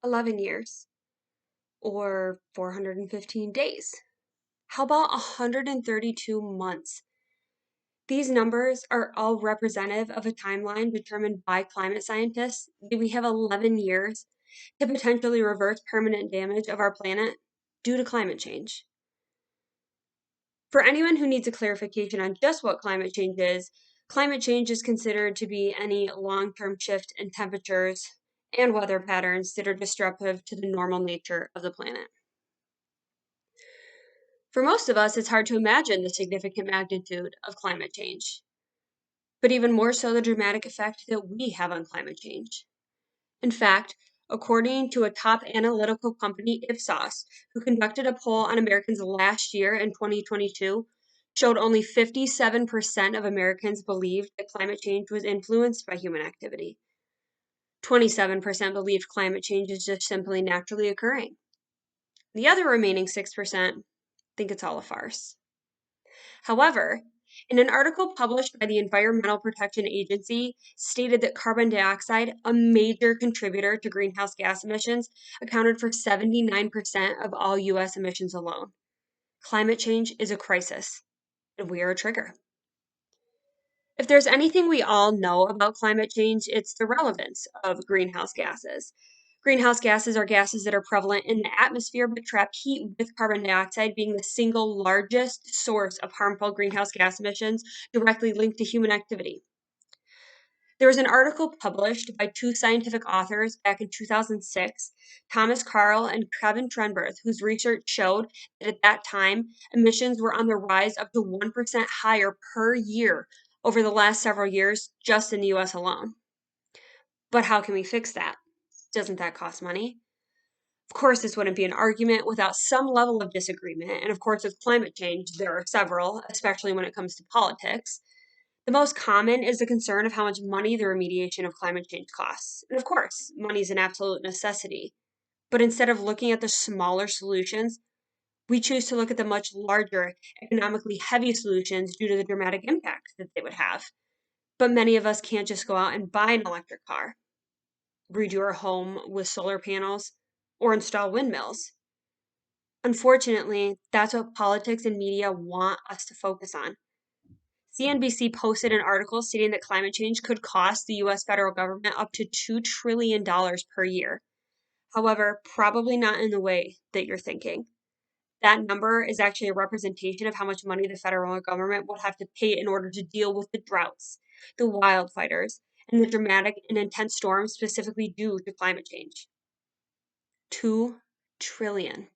11 years, or 415 days? How about 132 months? These numbers are all representative of a timeline determined by climate scientists that we have 11 years to potentially reverse permanent damage of our planet due to climate change. For anyone who needs a clarification on just what climate change is considered to be any long-term shift in temperatures and weather patterns that are disruptive to the normal nature of the planet. For most of us, it's hard to imagine the significant magnitude of climate change, but even more so the dramatic effect that we have on climate change. In fact, according to a top analytical company, Ipsos, who conducted a poll on Americans last year in 2022, showed only 57% of Americans believed that climate change was influenced by human activity. 27% believed climate change is just simply naturally occurring. The other remaining 6% think it's all a farce. However, in an article published by the Environmental Protection Agency, stated that carbon dioxide, a major contributor to greenhouse gas emissions, accounted for 79% of all US emissions alone. Climate change is a crisis, and we are a trigger. If there's anything we all know about climate change, it's the relevance of greenhouse gases. Greenhouse gases are gases that are prevalent in the atmosphere but trap heat, with carbon dioxide being the single largest source of harmful greenhouse gas emissions directly linked to human activity. There was an article published by two scientific authors back in 2006, Thomas Carl and Kevin Trenberth, whose research showed that at that time, emissions were on the rise up to 1% higher per year over the last several years just in the US alone. But how can we fix that? Doesn't that cost money? Of course, this wouldn't be an argument without some level of disagreement. And of course, with climate change, there are several, especially when it comes to politics. The most common is the concern of how much money the remediation of climate change costs. And of course, money is an absolute necessity. But instead of looking at the smaller solutions, we choose to look at the much larger, economically heavy solutions due to the dramatic impact that they would have. But many of us can't just go out and buy an electric car, redo our home with solar panels, or install windmills. Unfortunately, that's what politics and media want us to focus on. CNBC posted an article stating that climate change could cost the US federal government up to $2 trillion per year. However, probably not in the way that you're thinking. That number is actually a representation of how much money the federal government would have to pay in order to deal with the droughts, the wildfires, and the dramatic and intense storms specifically due to climate change. 2 trillion.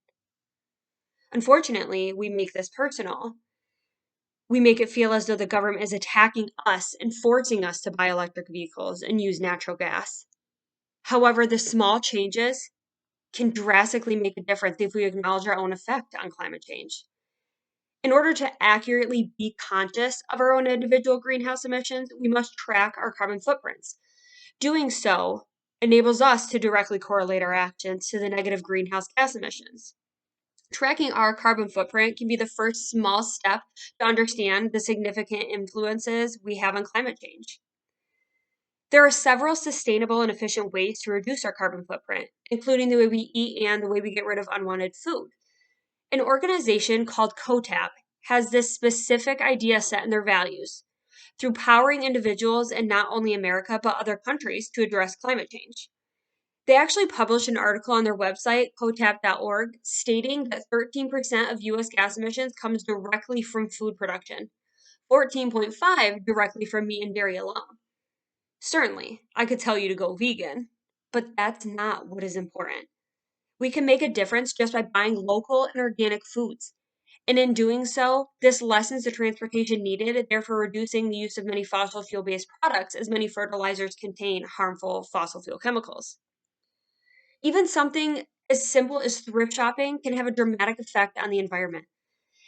Unfortunately, we make this personal. We make it feel as though the government is attacking us and forcing us to buy electric vehicles and use natural gas. However, the small changes can drastically make a difference if we acknowledge our own effect on climate change. In order to accurately be conscious of our own individual greenhouse emissions, we must track our carbon footprints. Doing so enables us to directly correlate our actions to the negative greenhouse gas emissions. Tracking our carbon footprint can be the first small step to understand the significant influences we have on climate change. There are several sustainable and efficient ways to reduce our carbon footprint, including the way we eat and the way we get rid of unwanted food. An organization called COTAP has this specific idea set in their values through powering individuals in not only America but other countries to address climate change. They actually published an article on their website, cotap.org, stating that 13% of US gas emissions comes directly from food production, 14.5% directly from meat and dairy alone. Certainly, I could tell you to go vegan, but that's not what is important. We can make a difference just by buying local and organic foods. And in doing so, this lessens the transportation needed, therefore reducing the use of many fossil fuel-based products, as many fertilizers contain harmful fossil fuel chemicals. Even something as simple as thrift shopping can have a dramatic effect on the environment.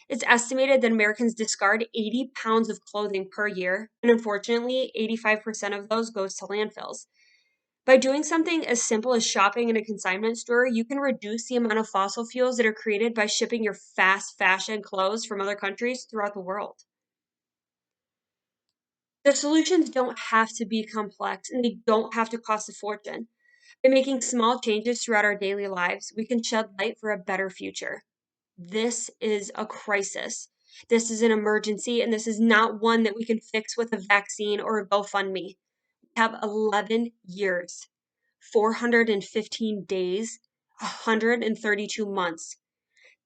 It's estimated that Americans discard 80 pounds of clothing per year, and unfortunately, 85% of those goes to landfills. By doing something as simple as shopping in a consignment store, you can reduce the amount of fossil fuels that are created by shipping your fast fashion clothes from other countries throughout the world. The solutions don't have to be complex, and they don't have to cost a fortune. By making small changes throughout our daily lives, we can shed light for a better future. This is a crisis. This is an emergency, and this is not one that we can fix with a vaccine or a GoFundMe. We have 11 years, 415 days, 132 months.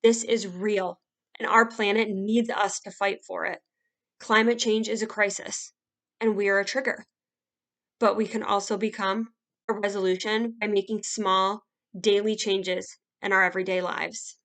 This is real, and our planet needs us to fight for it. Climate change is a crisis, and we are a trigger. But we can also become a resolution by making small daily changes in our everyday lives.